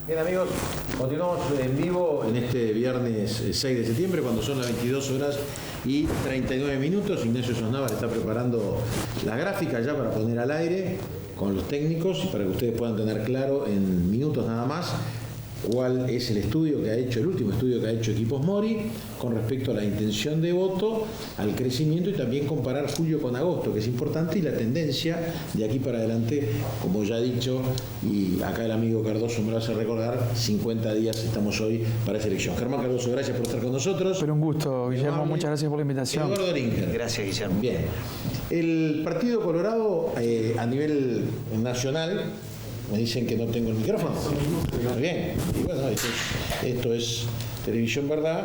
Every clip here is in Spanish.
Bien, amigos, continuamos en vivo en este viernes 6 de septiembre, cuando son las 22 horas y 39 minutos. Ignacio Sosnávar está preparando la gráfica ya para poner al aire con los técnicos y para que ustedes puedan tener claro en minutos nada más cuál es el estudio que ha hecho, el último estudio que ha hecho Equipos Mori con respecto a la intención de voto, al crecimiento y también comparar julio con agosto, que es importante, y la tendencia de aquí para adelante, como ya he dicho, y acá el amigo Cardoso me lo hace recordar, 50 días estamos hoy para esa elección. Germán Cardoso, gracias por estar con nosotros. Pero un gusto, Guillermo, muchas gracias por la invitación. Eduardo Linger. Gracias, Guillermo. Bien. El Partido Colorado a nivel nacional, me dicen que no tengo el micrófono. Bien, y bueno, esto es televisión, ¿verdad?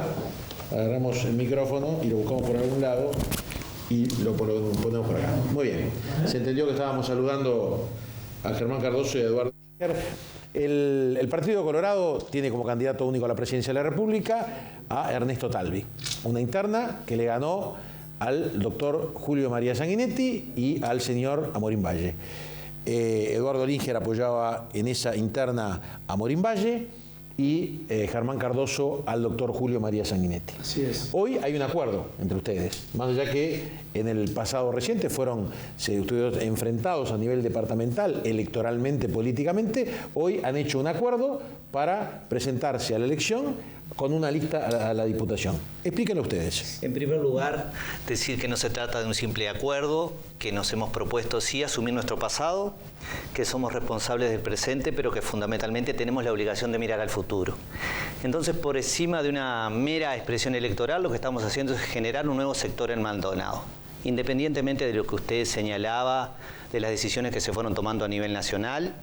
Agarramos el micrófono y lo buscamos por algún lado y lo ponemos por acá. Muy bien. Se entendió que estábamos saludando a Germán Cardoso y a Eduardo. El Partido Colorado tiene como candidato único a la presidencia de la República a Ernesto Talvi, una interna que le ganó al doctor Julio María Sanguinetti y al señor Amorín Valle. Eduardo Linger apoyaba en esa interna a Amorín Valle y Germán Cardoso al doctor Julio María Sanguinetti. Así es. Hoy hay un acuerdo entre ustedes, más allá que en el pasado reciente estuvieron enfrentados a nivel departamental, electoralmente, políticamente. Hoy han hecho un acuerdo para presentarse a la elección con una lista a la Diputación. Explíquenlo ustedes. En primer lugar, decir que no se trata de un simple acuerdo, que nos hemos propuesto sí asumir nuestro pasado, que somos responsables del presente, pero que fundamentalmente tenemos la obligación de mirar al futuro. Entonces, por encima de una mera expresión electoral, lo que estamos haciendo es generar un nuevo sector en Maldonado. Independientemente de lo que usted señalaba, de las decisiones que se fueron tomando a nivel nacional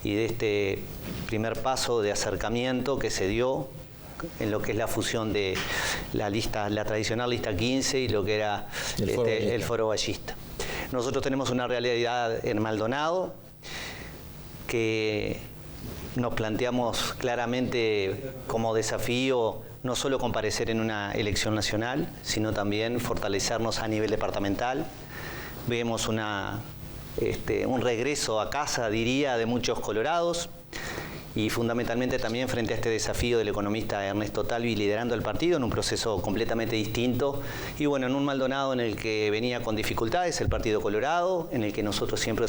y de este primer paso de acercamiento que se dio en lo que es la fusión de la tradicional lista 15 y lo que era el foro vallista. Nosotros tenemos una realidad en Maldonado que nos planteamos claramente como desafío no solo comparecer en una elección nacional, sino también fortalecernos a nivel departamental. Vemos un regreso a casa, diría, de muchos colorados, y fundamentalmente también frente a este desafío del economista Ernesto Talvi liderando el partido en un proceso completamente distinto y bueno, en un Maldonado en el que venía con dificultades el Partido Colorado, en el que nosotros siempre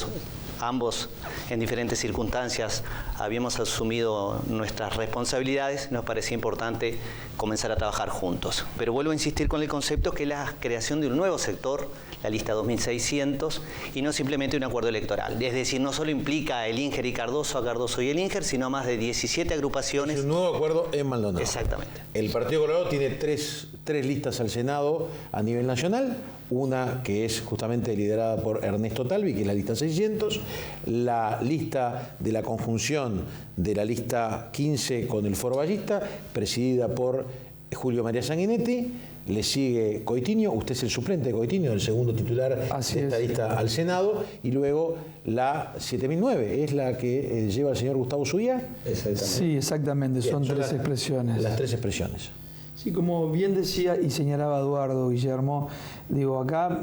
ambos en diferentes circunstancias habíamos asumido nuestras responsabilidades, nos parecía importante comenzar a trabajar juntos. Pero vuelvo a insistir con el concepto que es la creación de un nuevo sector, la lista 2600, y no simplemente un acuerdo electoral. Es decir, no solo implica a Linger y Cardoso, a Cardoso y Linger, sino más de 17 agrupaciones. Es un nuevo acuerdo en Maldonado. Exactamente. El Partido Colorado tiene tres listas al Senado a nivel nacional, una que es justamente liderada por Ernesto Talvi, que es la lista 600, la lista de la conjunción de la lista 15 con el foro vallista, presidida por Julio María Sanguinetti, le sigue Coitinho, usted es el suplente de Coitinho, el segundo titular de esta lista al Senado, y luego la 7009, es la que lleva el señor Gustavo Zuía. Sí, exactamente, bien, son tres expresiones. Las tres expresiones. Sí, como bien decía y señalaba Eduardo, Guillermo, digo, acá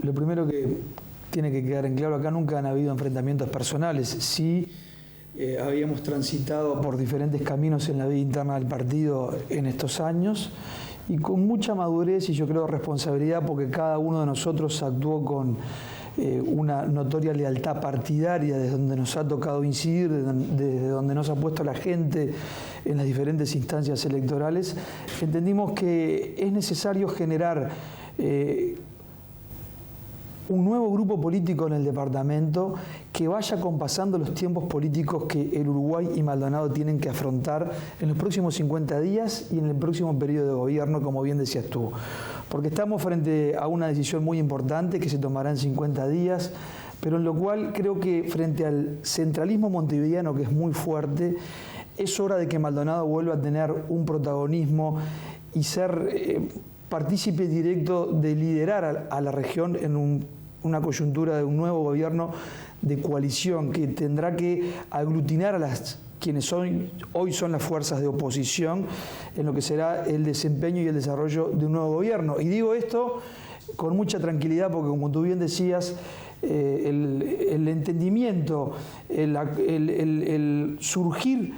lo primero que tiene que quedar en claro, acá nunca han habido enfrentamientos personales, sí habíamos transitado por diferentes caminos en la vida interna del partido en estos años y con mucha madurez y yo creo responsabilidad porque cada uno de nosotros actuó con una notoria lealtad partidaria desde donde nos ha tocado incidir, desde donde nos ha puesto la gente en las diferentes instancias electorales. Entendimos que es necesario generar un nuevo grupo político en el departamento que vaya compasando los tiempos políticos que el Uruguay y Maldonado tienen que afrontar en los próximos 50 días y en el próximo periodo de gobierno, como bien decías tú. Porque estamos frente a una decisión muy importante que se tomará en 50 días, pero en lo cual creo que frente al centralismo montevideano, que es muy fuerte, es hora de que Maldonado vuelva a tener un protagonismo y ser partícipe directo de liderar a la región en una coyuntura de un nuevo gobierno de coalición que tendrá que aglutinar a quienes hoy son las fuerzas de oposición en lo que será el desempeño y el desarrollo de un nuevo gobierno. Y digo esto con mucha tranquilidad porque, como tú bien decías, el entendimiento, el surgir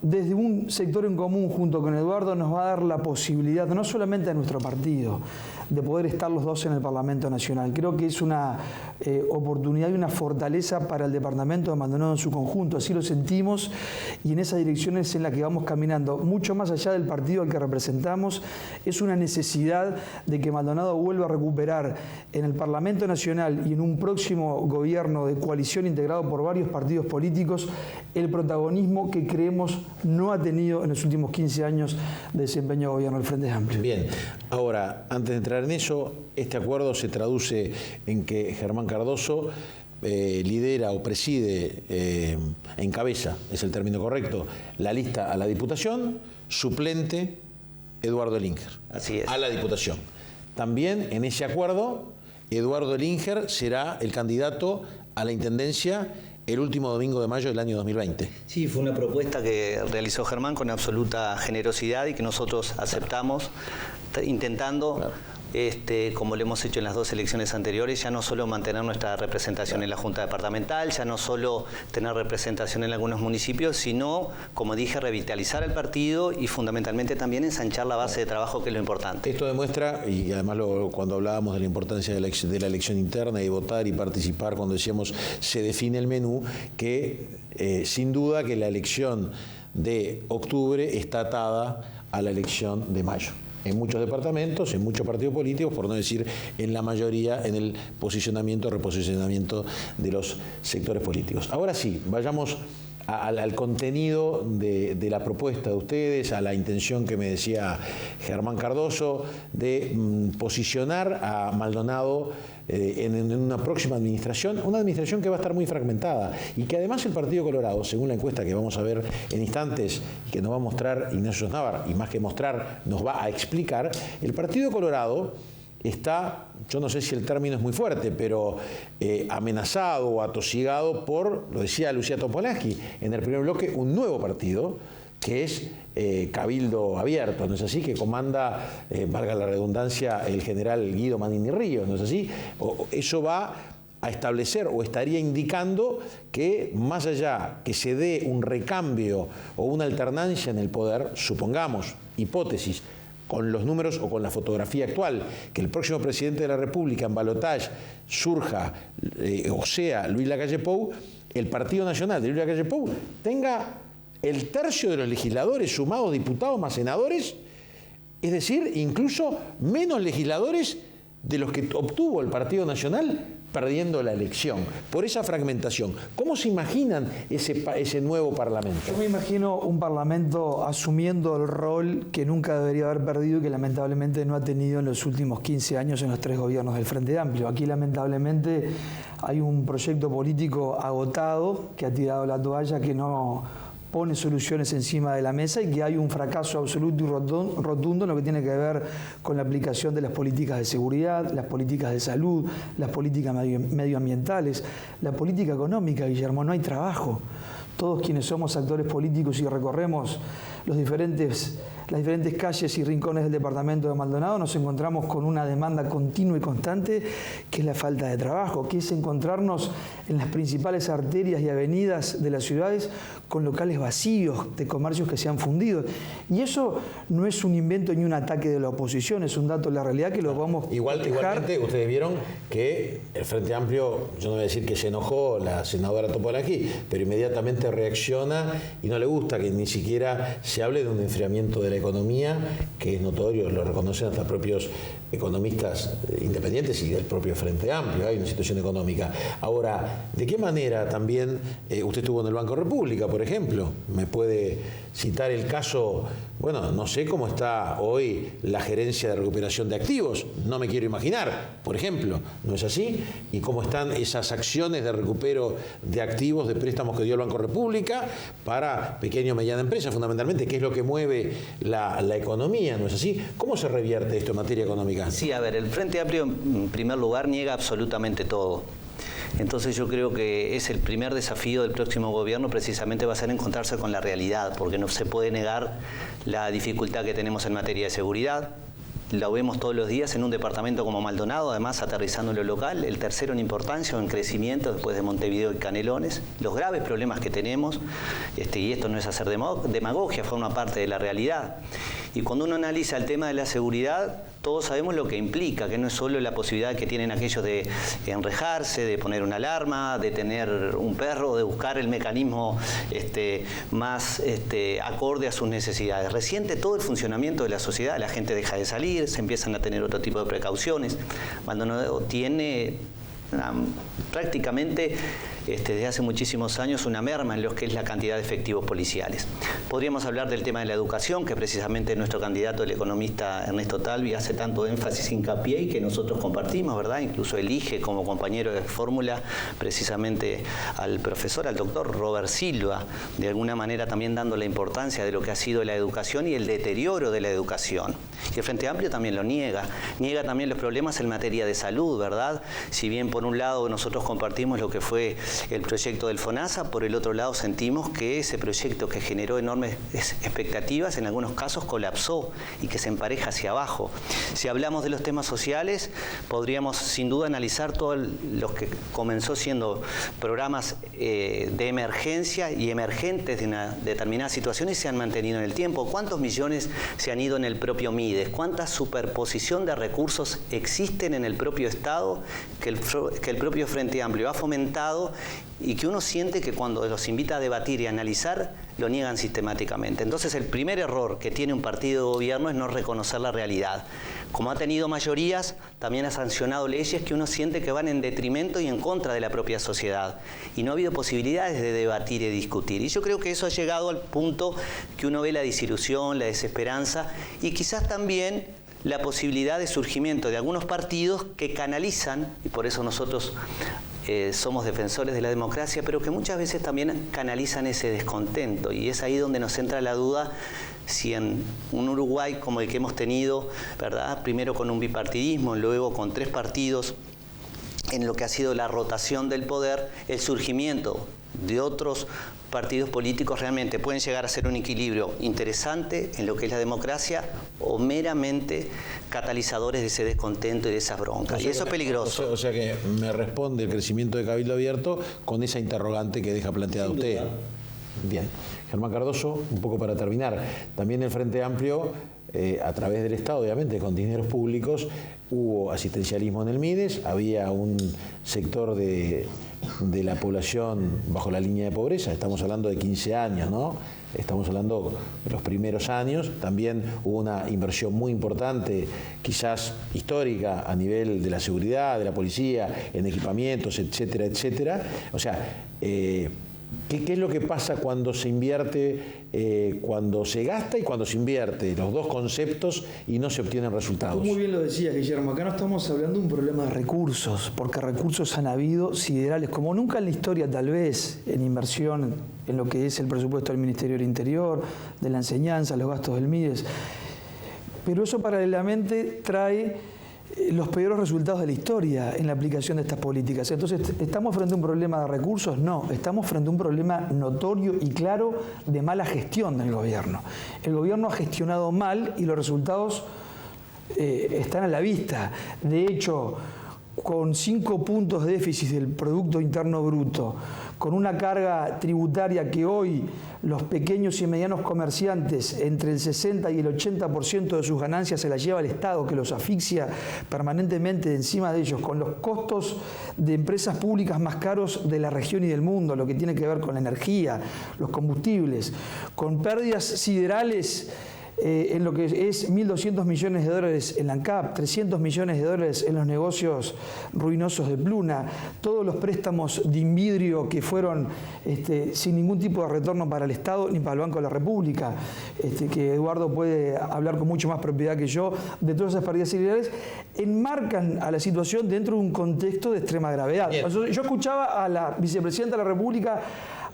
desde un sector en común junto con Eduardo nos va a dar la posibilidad, no solamente a nuestro partido, de poder estar los dos en el Parlamento Nacional. Creo que es una oportunidad y una fortaleza para el Departamento de Maldonado en su conjunto, así lo sentimos, y en esa dirección es en la que vamos caminando. Mucho más allá del partido al que representamos, es una necesidad de que Maldonado vuelva a recuperar en el Parlamento Nacional y en un próximo gobierno de coalición integrado por varios partidos políticos el protagonismo que creemos no ha tenido en los últimos 15 años de desempeño de gobierno del Frente Amplio. Bien, ahora, antes de entrar en eso, este acuerdo se traduce en que Germán Cardoso lidera o preside, encabeza, es el término correcto, la lista a la Diputación, suplente Eduardo Elinger. Así es. A la Diputación. También en ese acuerdo, Eduardo Elinger será el candidato a la Intendencia el último domingo de mayo del año 2020. Sí, fue una propuesta que realizó Germán con absoluta generosidad y que nosotros aceptamos, intentando, claro, como lo hemos hecho en las dos elecciones anteriores, ya no solo mantener nuestra representación en la Junta Departamental, ya no solo tener representación en algunos municipios, sino, como dije, revitalizar el partido y fundamentalmente también ensanchar la base de trabajo, que es lo importante. Esto demuestra, y además cuando hablábamos de la importancia de la elección interna y votar y participar, cuando decíamos se define el menú, que sin duda que la elección de octubre está atada a la elección de mayo. En muchos departamentos, en muchos partidos políticos, por no decir en la mayoría, en el posicionamiento, reposicionamiento de los sectores políticos. Ahora sí, vayamos al contenido de la propuesta de ustedes, a la intención que me decía Germán Cardoso de posicionar a Maldonado en una próxima administración, una administración que va a estar muy fragmentada y que además el Partido Colorado, según la encuesta que vamos a ver en instantes, que nos va a mostrar Ignacio Sosnávar, y más que mostrar, nos va a explicar, el Partido Colorado está, yo no sé si el término es muy fuerte, pero amenazado o atosigado por, lo decía Lucía Topolansky en el primer bloque, un nuevo partido que es Cabildo Abierto, ¿no es así? Que comanda, valga la redundancia, el general Guido Manini Ríos, ¿no es así? Eso va a establecer o estaría indicando que más allá que se dé un recambio o una alternancia en el poder, supongamos, hipótesis, con los números o con la fotografía actual, que el próximo presidente de la República en balotaje surja, o sea, Luis Lacalle Pou, el Partido Nacional de Luis Lacalle Pou tenga el tercio de los legisladores sumados, diputados más senadores, es decir, incluso menos legisladores de los que obtuvo el Partido Nacional perdiendo la elección, por esa fragmentación. ¿Cómo se imaginan ese nuevo Parlamento? Yo me imagino un Parlamento asumiendo el rol que nunca debería haber perdido y que lamentablemente no ha tenido en los últimos 15 años en los 3 gobiernos del Frente Amplio. Aquí lamentablemente hay un proyecto político agotado que ha tirado la toalla, que no pone soluciones encima de la mesa y que hay un fracaso absoluto y rotundo en lo que tiene que ver con la aplicación de las políticas de seguridad, las políticas de salud, las políticas medioambientales, la política económica. Guillermo, no hay trabajo. Todos quienes somos actores políticos y recorremos las diferentes calles y rincones del departamento de Maldonado, nos encontramos con una demanda continua y constante, que es la falta de trabajo, que es encontrarnos en las principales arterias y avenidas de las ciudades con locales vacíos, de comercios que se han fundido. Y eso no es un invento ni un ataque de la oposición, es un dato de la realidad que lo vamos a Igualmente, ustedes vieron que el Frente Amplio, yo no voy a decir que se enojó la senadora Topolansky, pero inmediatamente reacciona y no le gusta que ni siquiera se hable de un enfriamiento de la economía, que es notorio, lo reconocen hasta propios economistas independientes y del propio Frente Amplio. Hay una situación económica. Ahora, ¿de qué manera también usted estuvo en el Banco República, por ejemplo? ¿Me puede citar el caso? Bueno, no sé cómo está hoy la gerencia de recuperación de activos, no me quiero imaginar, por ejemplo, ¿no es así? ¿Y cómo están esas acciones de recupero de activos, de préstamos que dio el Banco República para pequeña y mediana empresa, fundamentalmente, que es lo que mueve la economía, ¿no es así? ¿Cómo se revierte esto en materia económica? Sí, a ver, el Frente Amplio en primer lugar niega absolutamente todo. Entonces yo creo que es el primer desafío del próximo gobierno, precisamente va a ser encontrarse con la realidad, porque no se puede negar la dificultad que tenemos en materia de seguridad, lo vemos todos los días en un departamento como Maldonado, además aterrizando en lo local, el tercero en importancia o en crecimiento después de Montevideo y Canelones, los graves problemas que tenemos, y esto no es hacer demagogia, forma parte de la realidad. Y cuando uno analiza el tema de la seguridad, todos sabemos lo que implica, que no es solo la posibilidad que tienen aquellos de enrejarse, de poner una alarma, de tener un perro, de buscar el mecanismo más acorde a sus necesidades. Resiente todo el funcionamiento de la sociedad, la gente deja de salir, se empiezan a tener otro tipo de precauciones. Maldonado tiene prácticamente desde hace muchísimos años una merma en lo que es la cantidad de efectivos policiales. Podríamos hablar del tema de la educación, que precisamente nuestro candidato, el economista Ernesto Talvi, hace tanto énfasis, hincapié y que nosotros compartimos, ¿verdad? Incluso elige como compañero de fórmula precisamente al profesor, al doctor Robert Silva, de alguna manera también dando la importancia de lo que ha sido la educación y el deterioro de la educación. Y el Frente Amplio también lo niega también los problemas en materia de salud, ¿verdad? Si bien por un lado nosotros compartimos lo que fue el proyecto del FONASA, por el otro lado sentimos que ese proyecto que generó enormes expectativas en algunos casos colapsó y que se empareja hacia abajo. Si hablamos de los temas sociales, podríamos sin duda analizar todo lo que comenzó siendo programas de emergencia y emergentes de una determinada situación y se han mantenido en el tiempo. ¿Cuántos millones se han ido en el propio MIDES? ¿Cuánta superposición de recursos existen en el propio Estado que el propio Frente Amplio ha fomentado y que uno siente que cuando los invita a debatir y a analizar, lo niegan sistemáticamente? Entonces, el primer error que tiene un partido de gobierno es no reconocer la realidad. Como ha tenido mayorías, también ha sancionado leyes que uno siente que van en detrimento y en contra de la propia sociedad. Y no ha habido posibilidades de debatir y discutir. Y yo creo que eso ha llegado al punto que uno ve la desilusión, la desesperanza y quizás también la posibilidad de surgimiento de algunos partidos que canalizan, y por eso nosotros somos defensores de la democracia, pero que muchas veces también canalizan ese descontento. Y es ahí donde nos entra la duda si en un Uruguay como el que hemos tenido, ¿verdad? Primero con un bipartidismo, luego con 3 partidos, en lo que ha sido la rotación del poder, el surgimiento de otros partidos políticos realmente pueden llegar a ser un equilibrio interesante en lo que es la democracia o meramente catalizadores de ese descontento y de esas broncas. Y eso es peligroso. O sea que me responde el crecimiento de Cabildo Abierto con esa interrogante que deja planteada usted. Bien. Germán Cardoso, un poco para terminar. También el Frente Amplio, a través del Estado, obviamente, con dineros públicos, hubo asistencialismo en el MIDES, había un sector de la población bajo la línea de pobreza, estamos hablando de 15 años, ¿no? Estamos hablando de los primeros años, también hubo una inversión muy importante, quizás histórica, a nivel de la seguridad, de la policía, en equipamientos, etcétera, etcétera. O sea, ¿qué es lo que pasa cuando se invierte, cuando se gasta y cuando se invierte? Los dos conceptos y no se obtienen resultados. Muy bien lo decía Guillermo, acá no estamos hablando de un problema de recursos, porque recursos han habido siderales, como nunca en la historia tal vez, en inversión, en lo que es el presupuesto del Ministerio del Interior, de la enseñanza, los gastos del MIDES. Pero eso paralelamente trae los peores resultados de la historia en la aplicación de estas políticas. Entonces, ¿estamos frente a un problema de recursos? No, estamos frente a un problema notorio y claro de mala gestión del gobierno. El gobierno ha gestionado mal y los resultados están a la vista. De hecho, con 5 puntos de déficit del Producto Interno Bruto, con una carga tributaria que hoy los pequeños y medianos comerciantes, entre el 60 y el 80% de sus ganancias se las lleva el Estado, que los asfixia permanentemente encima de ellos, con los costos de empresas públicas más caros de la región y del mundo, lo que tiene que ver con la energía, los combustibles, con pérdidas siderales en lo que es 1.200 millones de dólares en la ANCAP, 300 millones de dólares en los negocios ruinosos de Pluna, todos los préstamos de Invidrio que fueron sin ningún tipo de retorno para el Estado ni para el Banco de la República, que Eduardo puede hablar con mucho más propiedad que yo, de todas esas pérdidas siderales, enmarcan a la situación dentro de un contexto de extrema gravedad. Yo escuchaba a la vicepresidenta de la República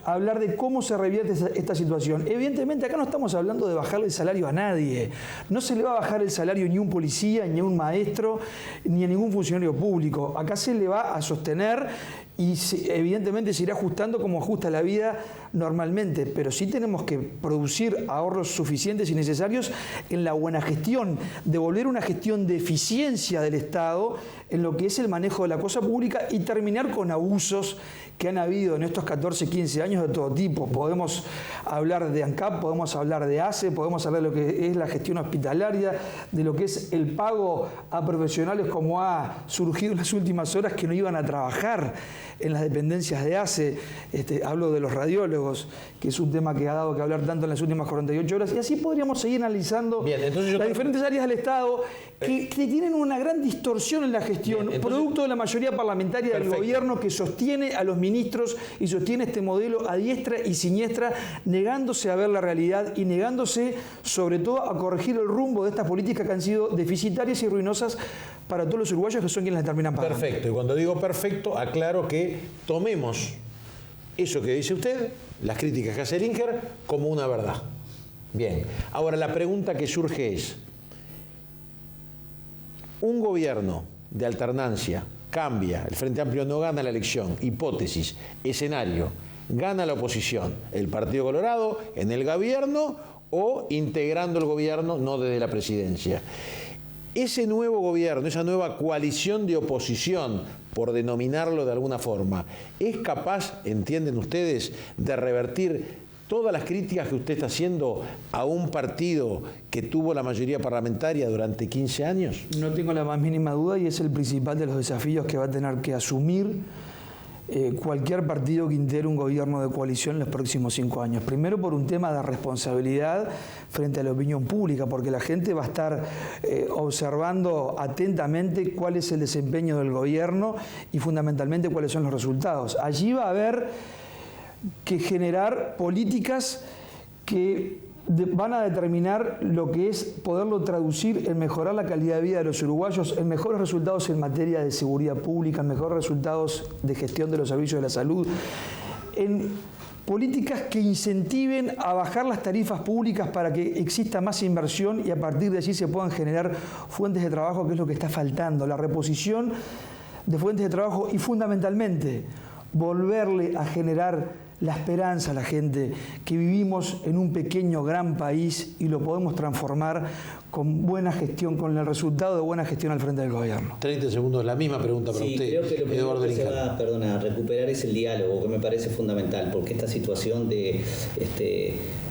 hablar de cómo se revierte esta situación. Evidentemente acá no estamos hablando de bajarle el salario a nadie. No se le va a bajar el salario ni a un policía, ni a un maestro, ni a ningún funcionario público. Acá se le va a sostener y evidentemente se irá ajustando como ajusta la vida normalmente, pero sí tenemos que producir ahorros suficientes y necesarios en la buena gestión, devolver una gestión de eficiencia del Estado en lo que es el manejo de la cosa pública y terminar con abusos que han habido en estos 14, 15 años de todo tipo. Podemos hablar de ANCAP, podemos hablar de ACE, podemos hablar de lo que es la gestión hospitalaria, de lo que es el pago a profesionales como ha surgido en las últimas horas que no iban a trabajar en las dependencias de ACE. Hablo de los radiólogos, que es un tema que ha dado que hablar tanto en las últimas 48 horas, y así podríamos seguir analizando las diferentes áreas del Estado que tienen una gran distorsión en la gestión, producto de la mayoría parlamentaria del gobierno que sostiene a los ministros y sostiene este modelo a diestra y siniestra, negándose a ver la realidad y negándose sobre todo a corregir el rumbo de estas políticas que han sido deficitarias y ruinosas para todos los uruguayos que son quienes la terminan pagando. Perfecto, y cuando digo perfecto, aclaro que tomemos eso que dice usted, las críticas que hace Elinger, como una verdad. Bien, ahora la pregunta que surge es, un gobierno de alternancia cambia, el Frente Amplio no gana la elección, hipótesis, escenario, gana la oposición, el Partido Colorado en el gobierno o integrando el gobierno, no desde la presidencia. Ese nuevo gobierno, esa nueva coalición de oposición, por denominarlo de alguna forma, ¿es capaz, entienden ustedes, de revertir todas las críticas que usted está haciendo a un partido que tuvo la mayoría parlamentaria durante 15 años? No tengo la más mínima duda y es el principal de los desafíos que va a tener que asumir cualquier partido que integre un gobierno de coalición en los próximos 5 años. Primero por un tema de responsabilidad frente a la opinión pública, porque la gente va a estar observando atentamente cuál es el desempeño del gobierno y fundamentalmente cuáles son los resultados. Allí va a haber que generar políticas que van a determinar lo que es poderlo traducir en mejorar la calidad de vida de los uruguayos, en mejores resultados en materia de seguridad pública, en mejores resultados de gestión de los servicios de la salud, en políticas que incentiven a bajar las tarifas públicas para que exista más inversión y a partir de allí se puedan generar fuentes de trabajo, que es lo que está faltando, la reposición de fuentes de trabajo y fundamentalmente volverle a generar la esperanza a la gente que vivimos en un pequeño gran país y lo podemos transformar con buena gestión, con el resultado de buena gestión al frente del gobierno. 30 segundos, la misma pregunta para usted, creo que lo Eduardo que se Elinger. va a recuperar es el diálogo, que me parece fundamental, porque esta situación de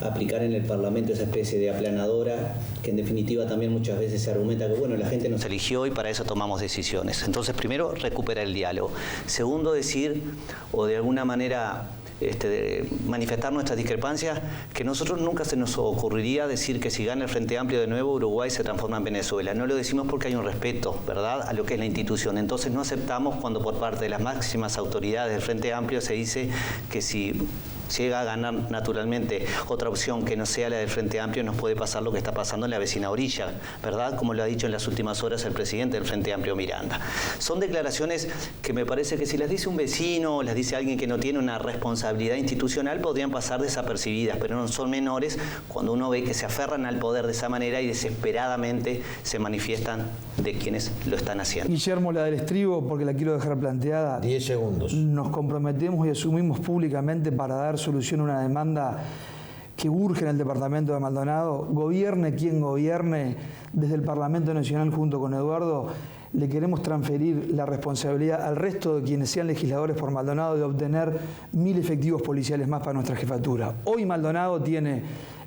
aplicar en el Parlamento esa especie de aplanadora, que en definitiva también muchas veces se argumenta que bueno, la gente nos eligió y para eso tomamos decisiones. Entonces, primero, recuperar el diálogo. Segundo, decir, o de alguna manera de manifestar nuestras discrepancias, que nosotros nunca se nos ocurriría decir que si gana el Frente Amplio de nuevo, Uruguay se transforma en Venezuela. No lo decimos porque hay un respeto, ¿verdad?, a lo que es la institución. Entonces no aceptamos cuando por parte de las máximas autoridades del Frente Amplio se dice que si llega a ganar naturalmente otra opción que no sea la del Frente Amplio, nos puede pasar lo que está pasando en la vecina orilla, ¿verdad?, como lo ha dicho en las últimas horas el presidente del Frente Amplio, Miranda. Son declaraciones que me parece que si las dice un vecino o las dice alguien que no tiene una responsabilidad institucional, podrían pasar desapercibidas, pero no son menores cuando uno ve que se aferran al poder de esa manera y desesperadamente se manifiestan de quienes lo están haciendo. Guillermo, la del estribo, porque la quiero dejar planteada. 10 segundos. Nos comprometemos y asumimos públicamente para dar solución a una demanda que urge en el departamento de Maldonado. Gobierne quien gobierne, desde el Parlamento Nacional junto con Eduardo, le queremos transferir la responsabilidad al resto de quienes sean legisladores por Maldonado de obtener 1000 efectivos policiales más para nuestra jefatura. Hoy Maldonado tiene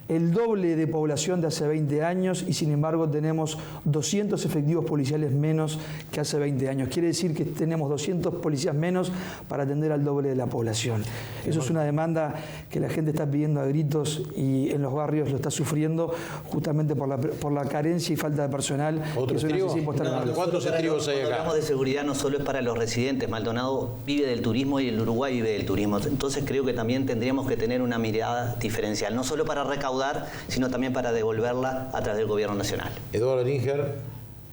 el doble de población de hace 20 años y sin embargo tenemos 200 efectivos policiales menos que hace 20 años. Quiere decir que tenemos 200 policías menos para atender al doble de la población. Eso es una demanda que la gente está pidiendo a gritos y en los barrios lo está sufriendo justamente por la carencia y falta de personal. ¿Otro estribo? ¿Cuántos estribos hay acá? Cuando hablamos de seguridad no solo es para los residentes, Maldonado vive del turismo y el Uruguay vive del turismo. Entonces creo que también tendríamos que tener una mirada diferencial, no solo para recaudar, sino también para devolverla a través del gobierno nacional. Eduardo Elinger,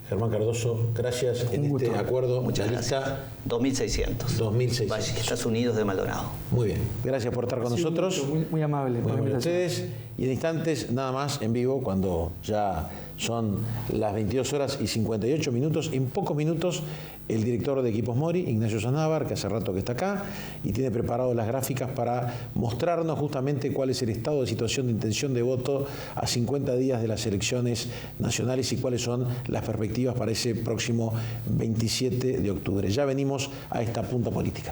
Germán Cardoso, gracias en este acuerdo. Muchas gracias. 2.600. 2.600. Estados Unidos de Maldonado. Muy bien. Gracias por estar con nosotros. Muy amable. Muy bien, ustedes. Y en instantes, nada más, en vivo, cuando ya Son las 22 horas y 58 minutos. En pocos minutos el director de Equipos Mori, Ignacio Sannávar, que hace rato que está acá, y tiene preparado las gráficas para mostrarnos justamente cuál es el estado de situación de intención de voto a 50 días de las elecciones nacionales y cuáles son las perspectivas para ese próximo 27 de octubre. Ya venimos a esta punta política.